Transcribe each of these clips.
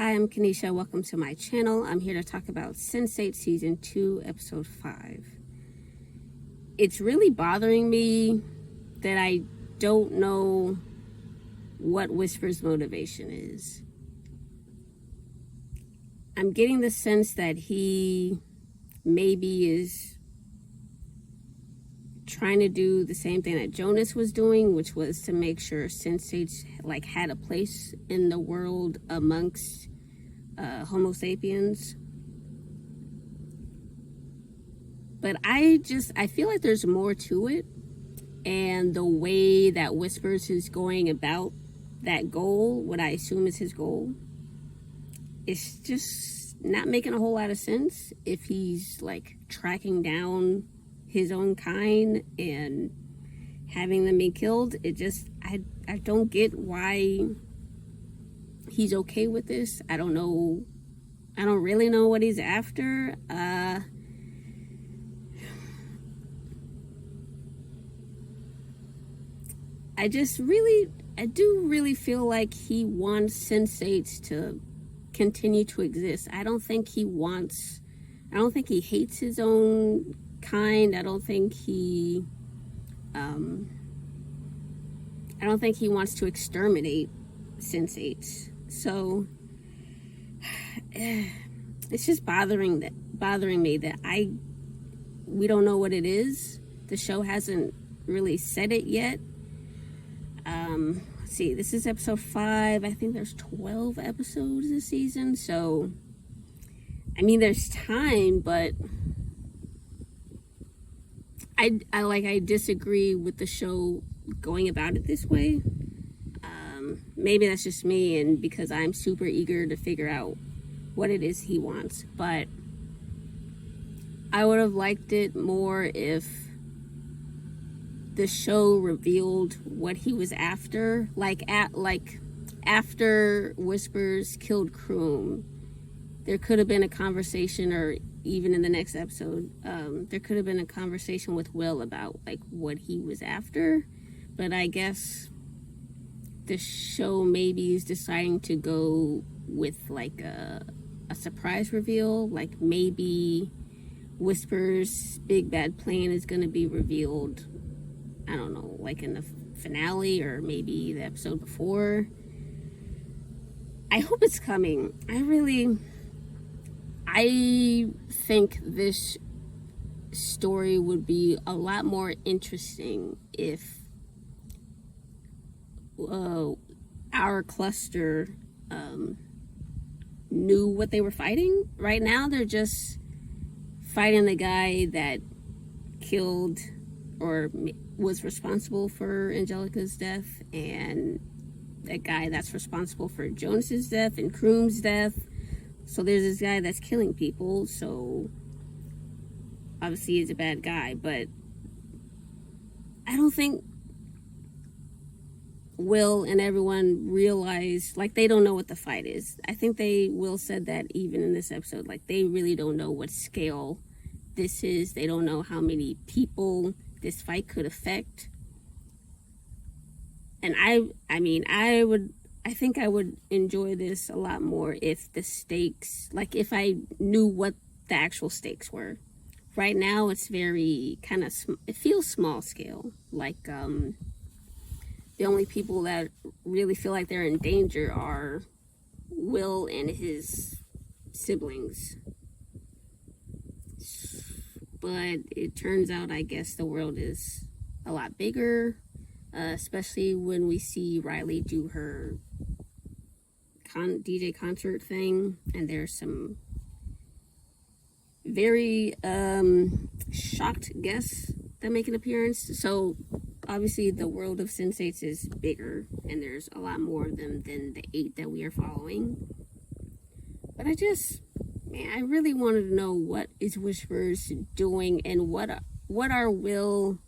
Hi, I'm Kanisha. Welcome to my channel. I'm here to talk about Sense8 Season 2, Episode 5. It's really bothering me that I don't know what Whisper's motivation is. I'm getting the sense that he maybe is trying to do the same thing that Jonas was doing, which was to make sure Sense8 had a place in the world amongst Homo sapiens. But I feel like there's more to it, and the way that Whispers is going about that goal, what I assume is his goal, it's just not making a whole lot of sense. If he's tracking down his own kind and having them be killed, I don't get why he's okay with this. I don't really know what he's after. I do really feel like he wants Sense8 to continue to exist. I don't think he hates his own kind. I don't think he wants to exterminate Sense8. So it's just bothering me that we don't know what it is. The show hasn't really said it yet. Let's see, this is episode 5. I think there's 12 episodes this season, so I mean there's time, but I disagree with the show going about it this way. Maybe that's just me, and because I'm super eager to figure out what it is he wants, but I would have liked it more if the show revealed what he was after. After Whispers killed Kroom, there could have been a conversation, or even in the next episode, there could have been a conversation with Will about what he was after. But I guess the show maybe is deciding to go with a surprise reveal. Maybe Whisper's big bad plan is going to be revealed, I don't know, in the finale or maybe the episode before. I hope it's coming. I think this story would be a lot more interesting if our cluster knew what they were fighting. Right now they're just fighting the guy that killed or was responsible for Angelica's death, and that guy that's responsible for Jonas's death and Kroom's death. So there's this guy that's killing people, so obviously he's a bad guy, but I don't think Will and everyone realize, they don't know what the fight is. I think Will said that even in this episode, they really don't know what scale this is. They don't know how many people this fight could affect. And I think I would enjoy this a lot more if the stakes, if I knew what the actual stakes were. Right now it's very it feels small scale. The only people that really feel like they're in danger are Will and his siblings. But it turns out, I guess, the world is a lot bigger, especially when we see Riley do her DJ concert thing, and there's some very shocked guests that make an appearance. So obviously the world of Sense8 is bigger, and there's a lot more of them than the 8 that we are following. But I really wanted to know what is Whispers doing, and what are Will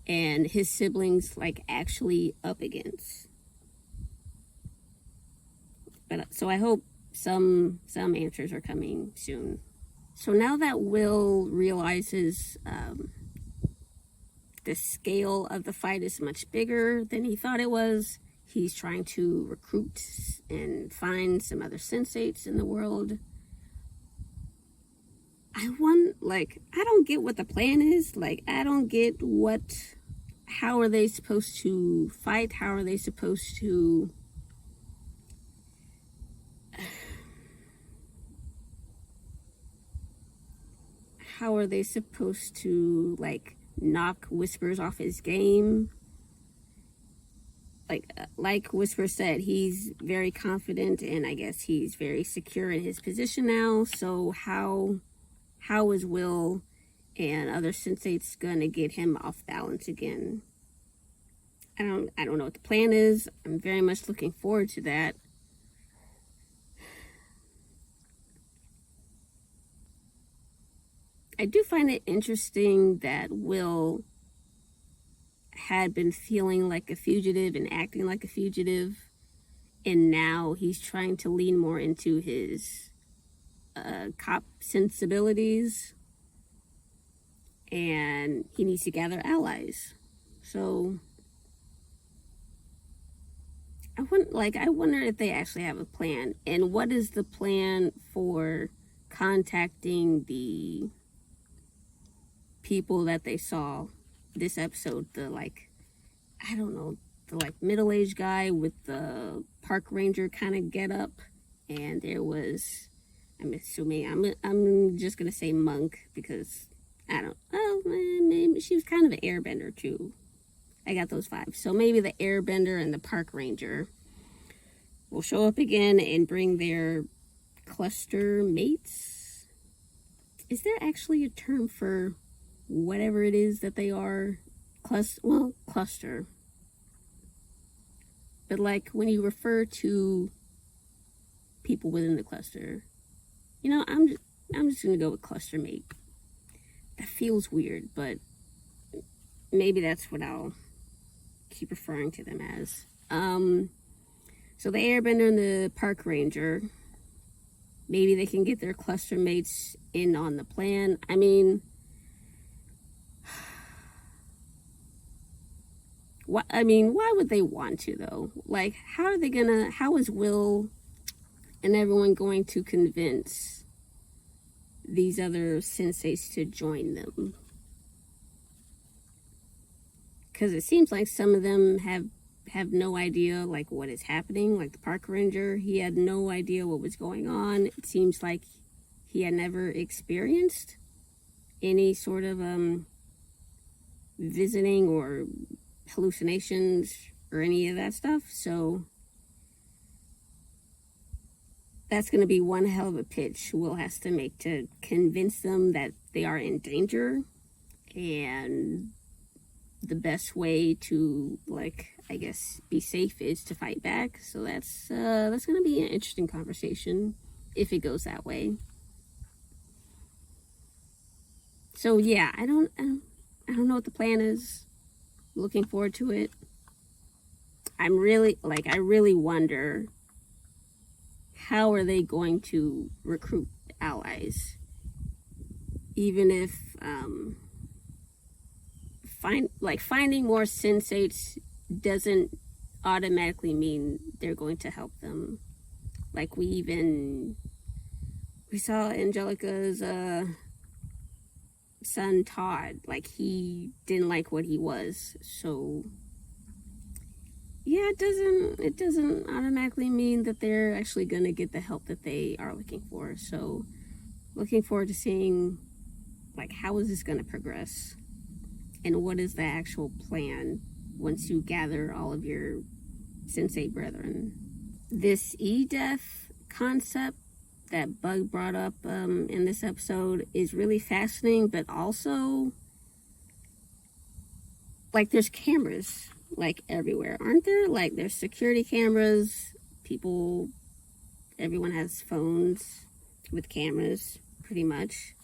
and his siblings actually up against. But so I hope some answers are coming soon. So now that Will realizes the scale of the fight is much bigger than he thought it was, he's trying to recruit and find some other sensates in the world. I don't get what the plan is. Like, I don't get how are they supposed to fight? How are they supposed to like knock Whispers off his game? Like Whisper said, he's very confident, and I guess he's very secure in his position now. So how is Will and other sensates gonna get him off balance again? I don't know what the plan is. I'm very much looking forward to that. I do find it interesting that Will had been feeling like a fugitive and acting like a fugitive, and now he's trying to lean more into his cop sensibilities, and he needs to gather allies. So I wonder if they actually have a plan, and what is the plan for contacting the people that they saw this episode, the middle-aged guy with the park ranger kind of get up, and there was, I'm just gonna say monk, because maybe she was kind of an airbender too. I got those vibes. So maybe the airbender and the park ranger will show up again and bring their cluster mates. Is there actually a term for whatever it is that they are? Cluster. But like when you refer to people within the cluster, I'm just gonna go with cluster mate. That feels weird, but maybe that's what I'll keep referring to them as. So the airbender and the park ranger, maybe they can get their cluster mates in on the plan. I mean, why would they want to, though? Like, how is Will and everyone going to convince these other sensates to join them? Because it seems like some of them have no idea, like, what is happening. Like the park ranger, he had no idea what was going on. It seems like he had never experienced any sort of visiting or hallucinations or any of that stuff. So that's going to be one hell of a pitch Will has to make to convince them that they are in danger, and the best way to, like, I guess, be safe is to fight back. So that's going to be an interesting conversation if it goes that way. So yeah, I don't know what the plan is. Looking forward to it. I really wonder, how are they going to recruit allies? Even if finding more sensates doesn't automatically mean they're going to help them. Like we saw Angelica's son Todd, like he didn't like what he was. So yeah, it doesn't automatically mean that they're actually gonna get the help that they are looking for. So looking forward to seeing, like, how is this gonna progress, and what is the actual plan once you gather all of your sensei brethren. This E-Death concept that Bug brought up in this episode is really fascinating, but also, like, there's cameras, like, everywhere, aren't there? Like, there's security cameras, everyone has phones with cameras, pretty much.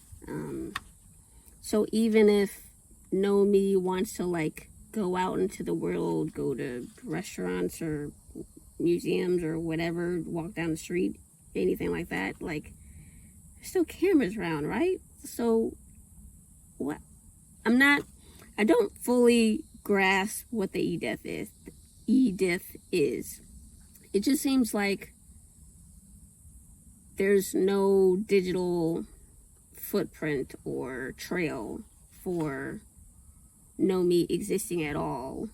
So even if Nomi wants to, like, go out into the world, go to restaurants or museums or whatever, walk down the street, anything like that, like, there's still cameras around, right? So I don't fully grasp what the E-Death is. Edith is. It just seems like there's no digital footprint or trail for Nomi existing at all.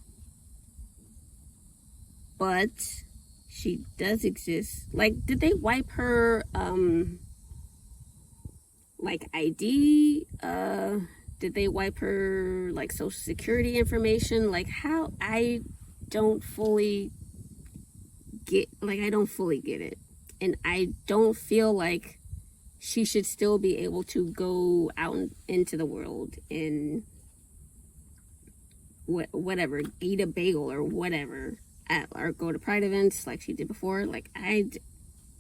But she does exist. Like, did they wipe her like ID? Did they wipe her like social security information? Like, how? I don't fully get it. And I don't feel like she should still be able to go out into the world and whatever, eat a bagel or whatever, or go to pride events like she did before. Like, I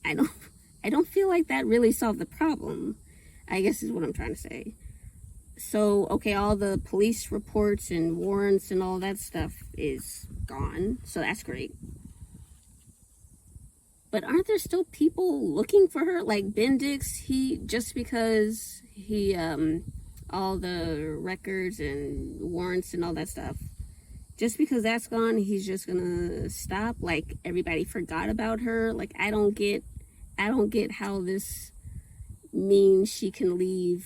don't feel like that really solved the problem, I guess is what I'm trying to say. So, okay, all the police reports and warrants and all that stuff is gone, so that's great. But aren't there still people looking for her? Like Bendix, just because he, all the records and warrants and all that stuff, just because that's gone, he's just gonna stop? Like, everybody forgot about her? Like, I don't get how this means she can leave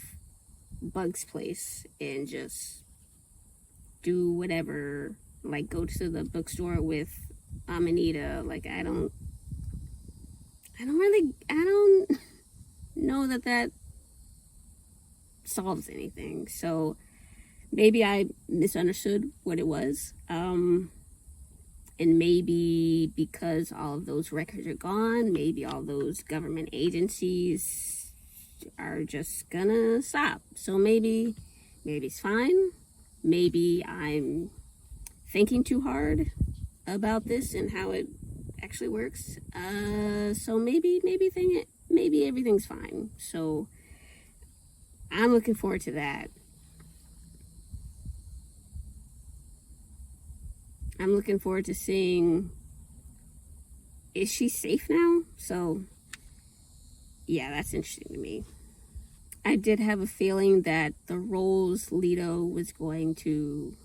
Bug's place and just do whatever, like go to the bookstore with Amanita. Like, I don't know that solves anything. So maybe I misunderstood what it was. And maybe because all of those records are gone, maybe all those government agencies are just gonna stop. So maybe it's fine. Maybe I'm thinking too hard about this and how it actually works. So maybe everything's fine. So I'm looking forward to that. I'm looking forward to seeing, is she safe now? So yeah, that's interesting to me. I did have a feeling that the roles Lito was going to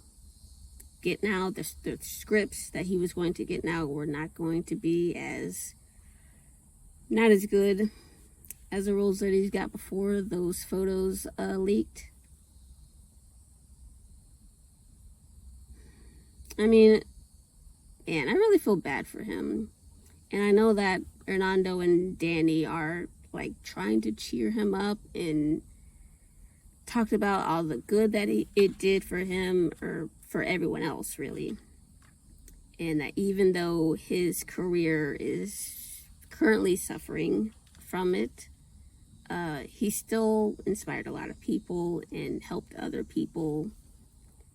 get now, the scripts that he was going to get now were not going to be not as good as the roles that he's got before those photos leaked. I mean, man, I really feel bad for him. And I know that Hernando and Danny are like trying to cheer him up and talked about all the good that it did for him, or for everyone else really. And that even though his career is currently suffering from it, he still inspired a lot of people and helped other people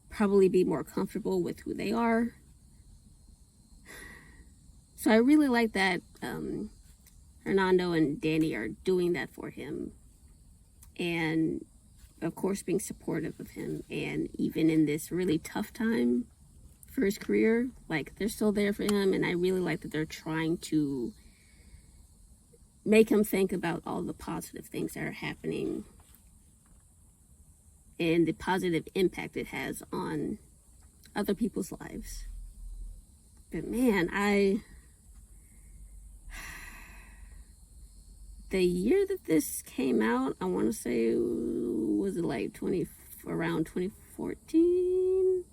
probably be more comfortable with who they are. So I really like that Hernando and Danny are doing that for him. And of course being supportive of him. And even in this really tough time for his career, like, they're still there for him. And I really like that they're trying to make him think about all the positive things that are happening and the positive impact it has on other people's lives. But man, the year that this came out, I want to say, was it like around 2014?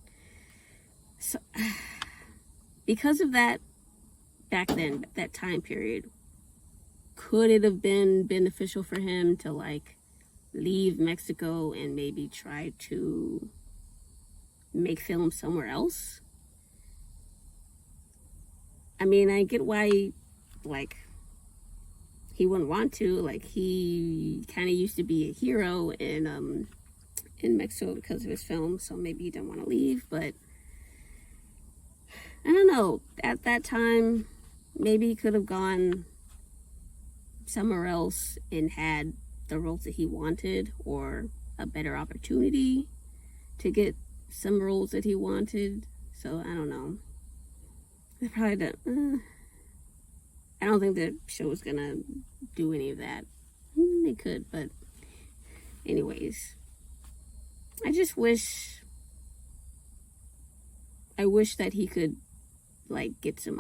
So, because of that, back then, that time period, could it have been beneficial for him to like leave Mexico and maybe try to make film somewhere else? I mean, I get why, like, he wouldn't want to. Like, he kind of used to be a hero in Mexico because of his film, so maybe he didn't want to leave. But I don't know. At that time, maybe he could have gone somewhere else and had the roles that he wanted, or a better opportunity to get some roles that he wanted. So I don't know. They probably don't. I don't think the show was gonna do any of that. They could, but anyways, I wish that he could like get some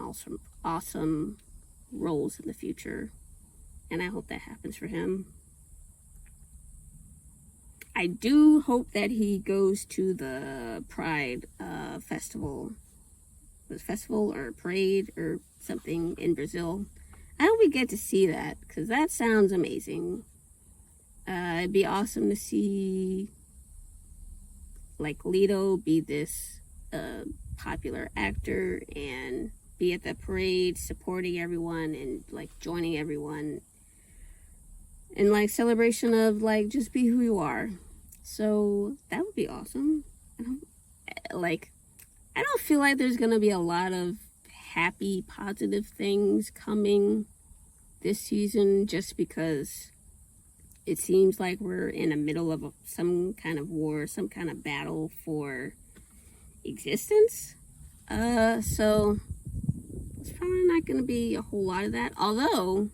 awesome roles in the future, and I hope that happens for him. I do hope that he goes to the Pride festival. Was festival or parade or something in Brazil. I hope we get to see that, because that sounds amazing. It'd be awesome to see like Lito be this popular actor and be at the parade supporting everyone and like joining everyone in like celebration of like just be who you are. So that would be awesome. I don't feel like there's gonna be a lot of happy, positive things coming this season, just because it seems like we're in the middle of some kind of war, some kind of battle for existence. So it's probably not gonna be a whole lot of that. Although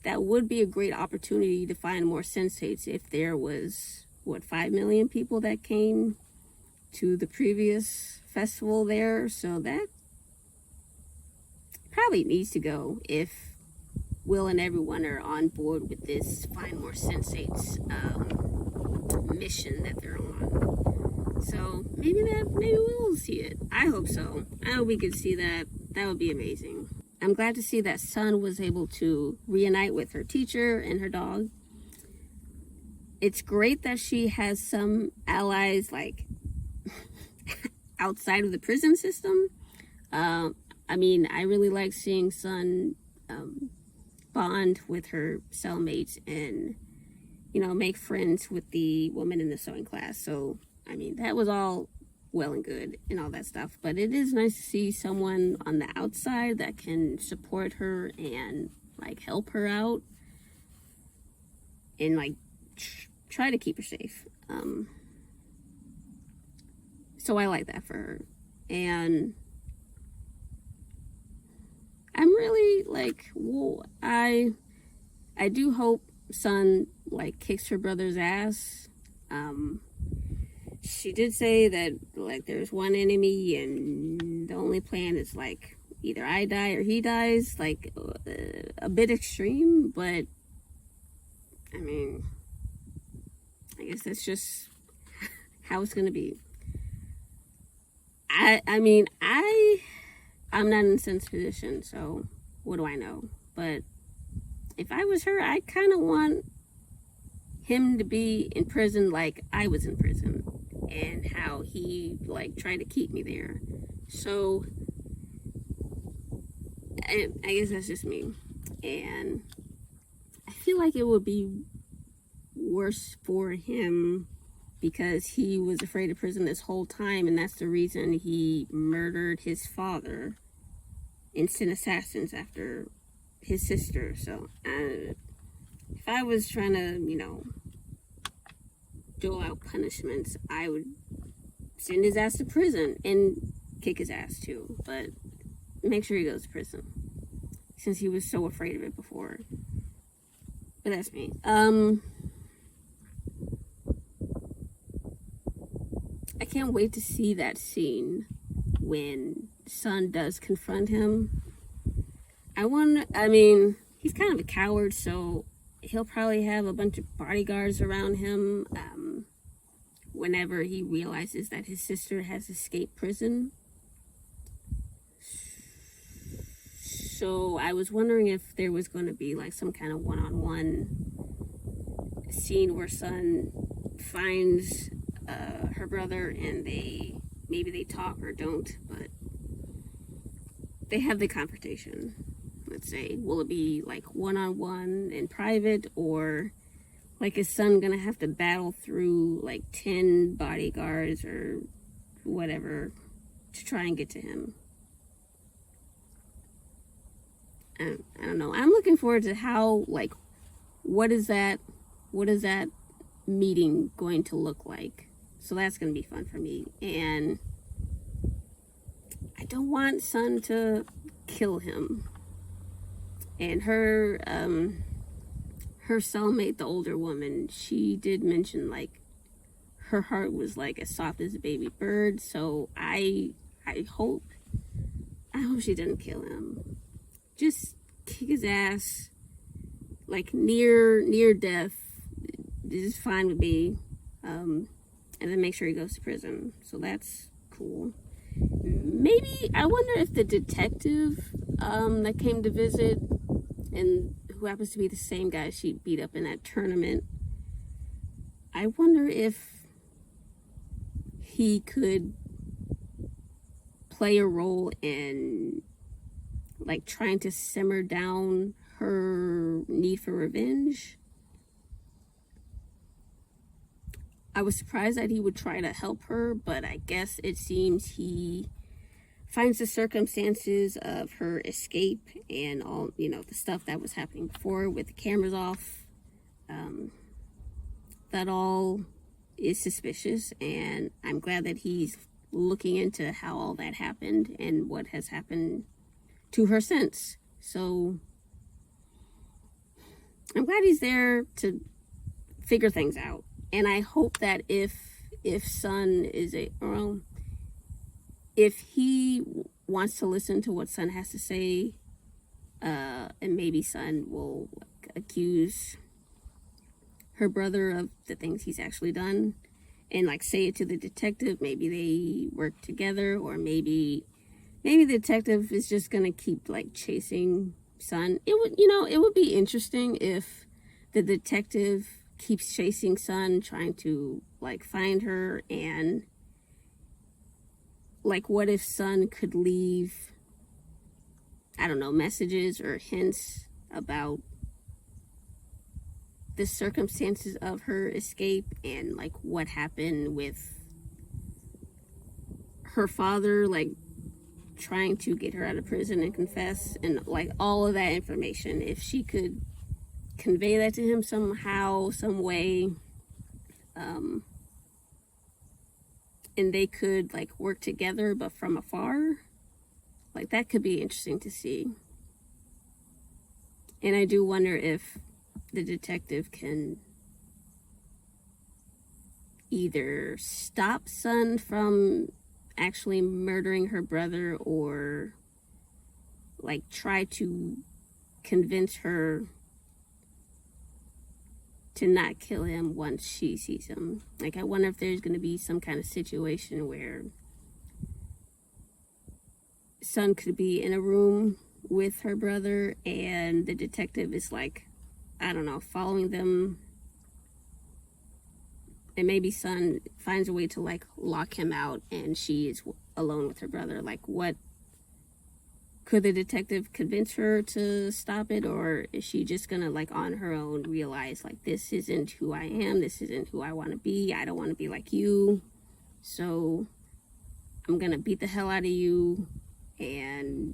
that would be a great opportunity to find more sensates if there was, 5 million people that came to the previous festival there. So that probably needs to go if Will and everyone are on board with this find more sensates mission that they're on. So maybe we'll see it. I hope so. I hope we could see that. That would be amazing. I'm glad to see that Sun was able to reunite with her teacher and her dog. It's great that she has some allies like outside of the prison system. I mean, I really like seeing Sun bond with her cellmates and, you know, make friends with the woman in the sewing class. So, I mean, that was all well and good and all that stuff. But it is nice to see someone on the outside that can support her and, like, help her out and, like, try to keep her safe. So I like that for her. And I'm really like, whoa, I do hope Sun like kicks her brother's ass. She did say that like there's one enemy and the only plan is like either I die or he dies. Like a bit extreme, but I mean, I guess that's just how it's gonna be. I mean, I'm not in Sun's position, so what do I know? But if I was her, I kind of want him to be in prison like I was in prison, and how he like tried to keep me there. So I guess that's just me, and I feel like it would be worse for him because he was afraid of prison this whole time, and that's the reason he murdered his father and sent assassins after his sister. So if I was trying to, you know, dole out punishments, I would send his ass to prison and kick his ass too, but make sure he goes to prison since he was so afraid of it before. But that's me. I can't wait to see that scene when Sun does confront him. I mean, he's kind of a coward, so he'll probably have a bunch of bodyguards around him whenever he realizes that his sister has escaped prison. So I was wondering if there was going to be like some kind of one-on-one scene where Sun finds her brother and maybe they talk or don't, but they have the confrontation. Let's say, will it be like one-on-one in private, or like is Sun gonna have to battle through like 10 bodyguards or whatever to try and get to him? I don't know. I'm looking forward to how, like, what is that meeting going to look like? So that's going to be fun for me. And I don't want Sun to kill him. And her cellmate, the older woman, she did mention, like, her heart was, like, as soft as a baby bird. So I hope I hope she doesn't kill him. Just kick his ass, like near death. Is fine with me. And then make sure he goes to prison. So that's cool. Maybe, I wonder if the detective that came to visit, and who happens to be the same guy she beat up in that tournament, I wonder if he could play a role in like trying to simmer down her need for revenge. I was surprised that he would try to help her, but I guess it seems he finds the circumstances of her escape and all, the stuff that was happening before with the cameras off, that all is suspicious, and I'm glad that he's looking into how all that happened and what has happened to her since. So I'm glad he's there to figure things out. And I hope that if Sun is if he wants to listen to what Sun has to say, and maybe Sun will accuse her brother of the things he's actually done and like say it to the detective. Maybe they work together, or maybe the detective is just gonna keep like chasing Sun. It would be interesting if the detective keeps chasing Sun, trying to like find her, and like what if Sun could leave, I don't know, messages or hints about the circumstances of her escape and like what happened with her father, like trying to get her out of prison and confess, and like all of that information. If she could convey that to him somehow, some way, and they could like work together but from afar, like that could be interesting to see. And I do wonder if the detective can either stop Sun from actually murdering her brother, or like try to convince her to not kill him once she sees him. Like, I wonder if there's going to be some kind of situation where Sun could be in a room with her brother and the detective is like, I don't know, following them, and maybe Sun finds a way to like lock him out and she is alone with her brother. Like, what could the detective convince her to stop it, or is she just gonna like on her own realize like, this isn't who I am, this isn't who I want to be, I don't want to be like you, so I'm gonna beat the hell out of you and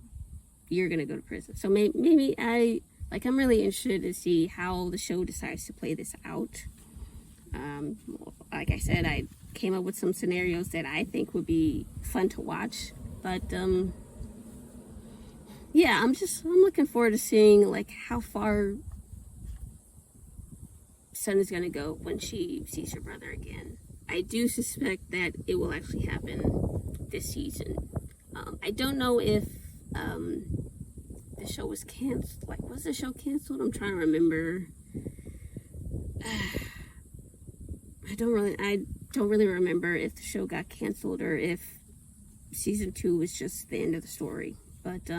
you're gonna go to prison. So maybe I'm really interested to see how the show decides to play this out. Like I said, I came up with some scenarios that I think would be fun to watch, but yeah, I'm looking forward to seeing like how far Sun is gonna go when she sees her brother again. I do suspect that it will actually happen this season. I don't know if the show was canceled. Like, was the show canceled? I'm trying to remember. I don't really remember if the show got canceled or if season 2 was just the end of the story. But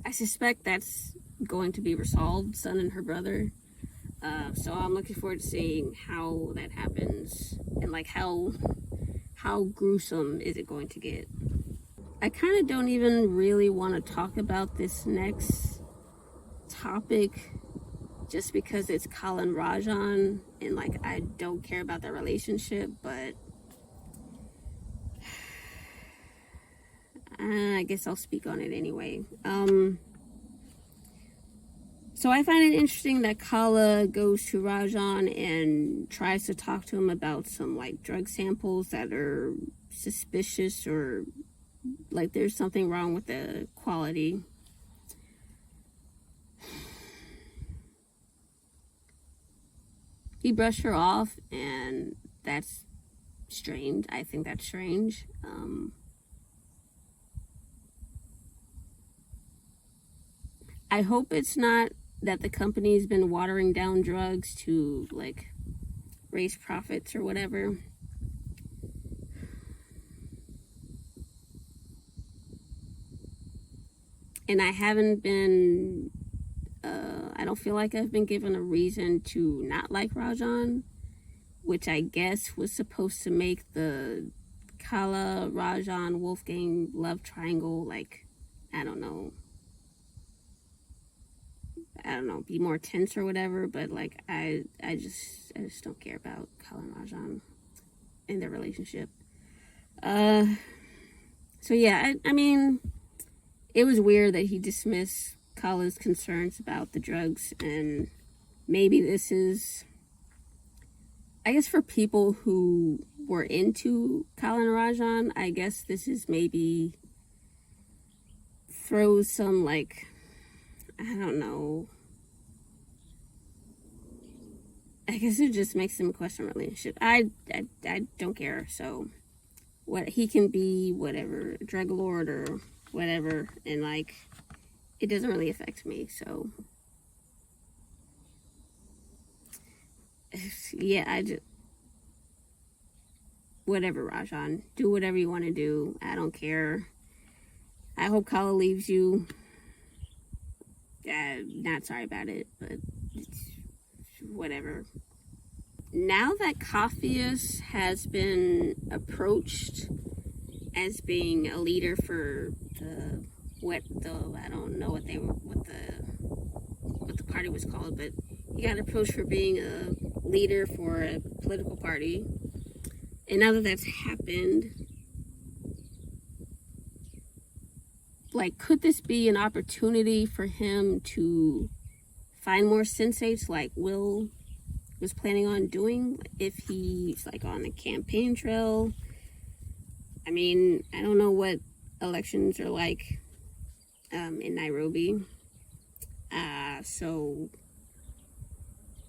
I suspect that's going to be resolved, Sun and her brother. So I'm looking forward to seeing how that happens and like how gruesome is it going to get. I kind of don't even really want to talk about this next topic just because it's Colin Rajan and like I don't care about their relationship, but I guess I'll speak on it anyway. So I find it interesting that Kala goes to Rajan and tries to talk to him about some like drug samples that are suspicious, or like there's something wrong with the quality. He brushed her off, and that's strange. I think that's strange. I hope it's not that the company's been watering down drugs to like raise profits or whatever. And I haven't been, I don't feel like I've been given a reason to not like Rajan, which I guess was supposed to make the Kala, Rajan, Wolfgang love triangle, like, I don't know, be more tense or whatever, but like, I just don't care about Kala and Rajan and their relationship. So yeah, I mean, it was weird that he dismissed Kala's concerns about the drugs, and maybe this is, I guess, for people who were into Kala and Rajan, I guess this is maybe throws some, like, I don't know, I guess it just makes them question relationship. I don't care. So what, he can be whatever, drug lord or whatever, and like, it doesn't really affect me. So yeah, I just, whatever, Rajan, do whatever you want to do. I don't care. I hope Kala leaves you. Not sorry about it, but it's whatever. Now that Capheus has been approached as being a leader for I don't know what the party was called, but he got approached for being a leader for a political party. And now that that's happened, like, could this be an opportunity for him to find more sensates like Will was planning on doing if he's like on a campaign trail? I mean, I don't know what elections are like in Nairobi. So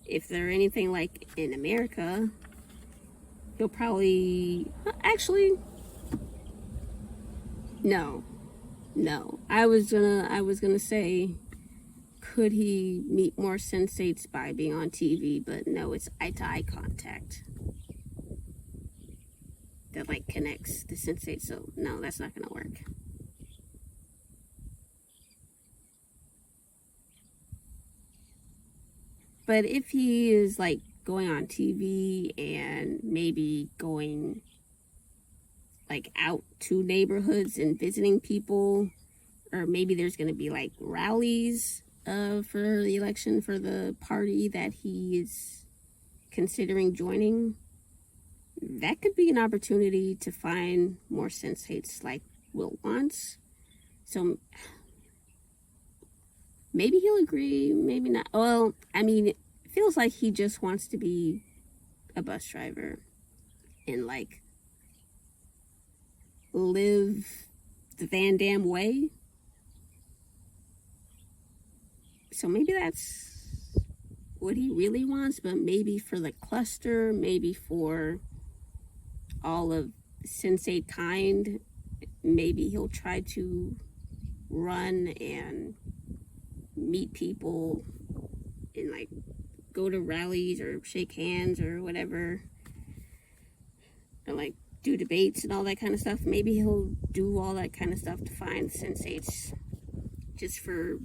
if they're anything like in America, he'll probably, actually, no. I was gonna say, could he meet more sensates by being on TV? But no, it's eye-to-eye contact that like connects the sensates. So no, that's not gonna work. But if he is like going on TV and maybe going like out to neighborhoods and visiting people, or maybe there's going to be like rallies for the election for the party that he is considering joining, that could be an opportunity to find more sensates like Will wants. So maybe he'll agree, maybe not. Well, I mean, it feels like he just wants to be a bus driver and like live the Van Damme way. So maybe that's what he really wants, but maybe for the cluster, maybe for all of Sense8 kind, maybe he'll try to run and meet people and like go to rallies or shake hands or whatever, or like do debates and all that kind of stuff. Maybe he'll do all that kind of stuff to find sensates just for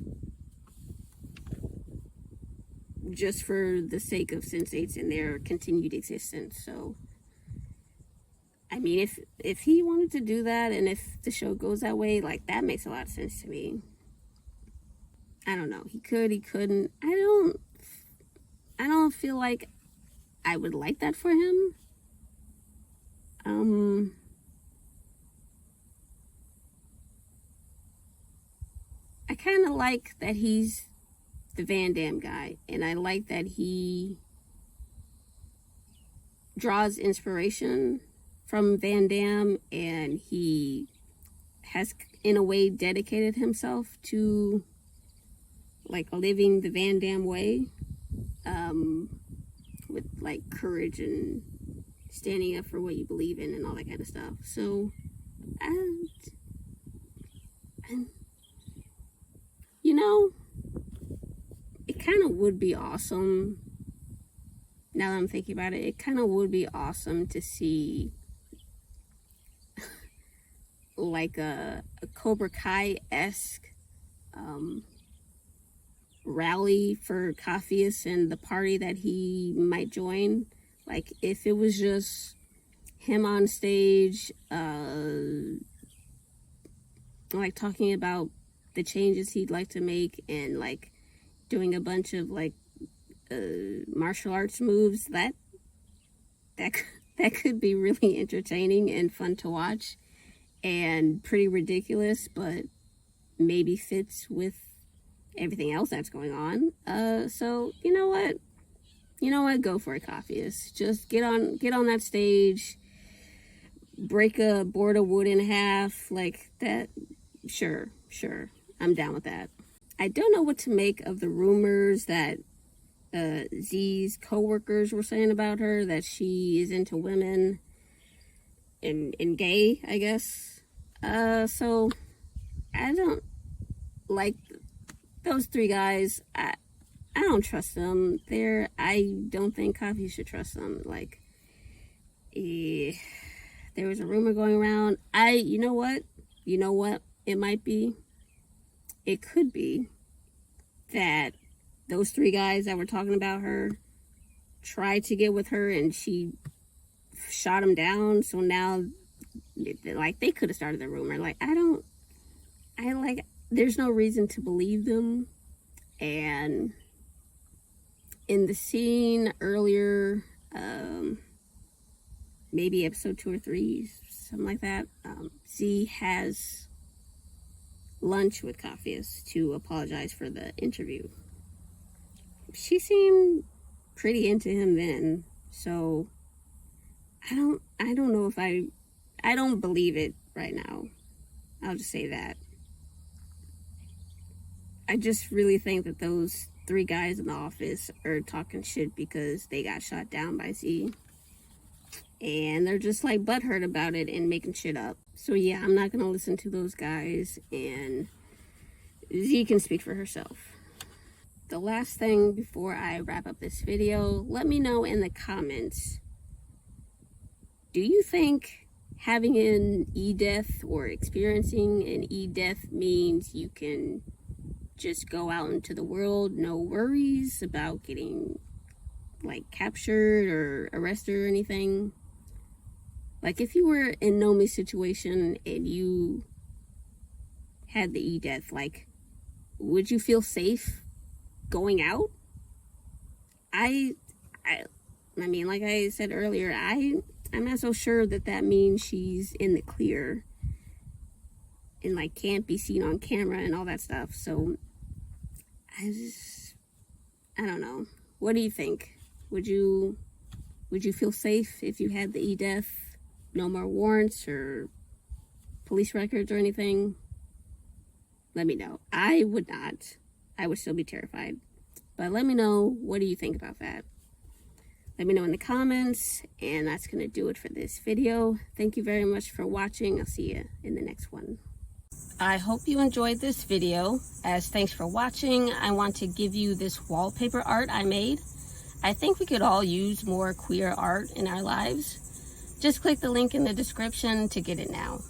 the sake of sensates and their continued existence. So I mean, if he wanted to do that, and if the show goes that way, like, that makes a lot of sense to me. I don't know. He could, he couldn't. I don't feel like I would like that for him. I kind of like that he's the Van Damme guy, and I like that he draws inspiration from Van Damme, and he has in a way dedicated himself to like living the Van Damme way, with like courage and standing up for what you believe in and all that kind of stuff. So you know, it kind of would be awesome, now that I'm thinking about it, it kind of would be awesome to see like a Cobra Kai-esque rally for Capheus and the party that he might join. Like, if it was just him on stage, like talking about the changes he'd like to make and like doing a bunch of like martial arts moves, that could be really entertaining and fun to watch and pretty ridiculous, but maybe fits with everything else that's going on. So you know what, go for it, Capheus. Just get on that stage, break a board of wood in half like that. Sure, I'm down with that. I don't know what to make of the rumors that Z's co-workers were saying about her, that she is into women and gay, I guess. So I don't like those three guys. I don't trust them. I don't think Coffee should trust them. Like, there was a rumor going around. You know what it might be? It could be that those three guys that were talking about her tried to get with her and she shot him down. So now, like, they could have started the rumor. Like, there's no reason to believe them. And in the scene earlier, maybe episode 2 or 3, something like that, Z has lunch with Capheus to apologize for the interview. She seemed pretty into him then, so I don't know if I don't believe it right now. I'll just say that. I just really think that those three guys in the office are talking shit because they got shot down by Z. And they're just like butthurt about it and making shit up. So yeah, I'm not gonna listen to those guys, and Z can speak for herself. The last thing before I wrap up this video, let me know in the comments, do you think having an E-death or experiencing an E-death means you can just go out into the world, no worries about getting like captured or arrested or anything? Like, if you were in Nomi's situation and you had the E-death, like, would you feel safe going out? I mean, like I said earlier, I'm not so sure that means she's in the clear and like can't be seen on camera and all that stuff. So I don't know. What do you think? Would you feel safe if you had the E-death? No more warrants or police records or anything? Let me know. I would not. I would still be terrified. But let me know, what do you think about that? Let me know in the comments, and that's going to do it for this video. Thank you very much for watching. I'll see you in the next one. I hope you enjoyed this video. As thanks for watching, I want to give you this wallpaper art I made. I think we could all use more queer art in our lives. Just click the link in the description to get it now.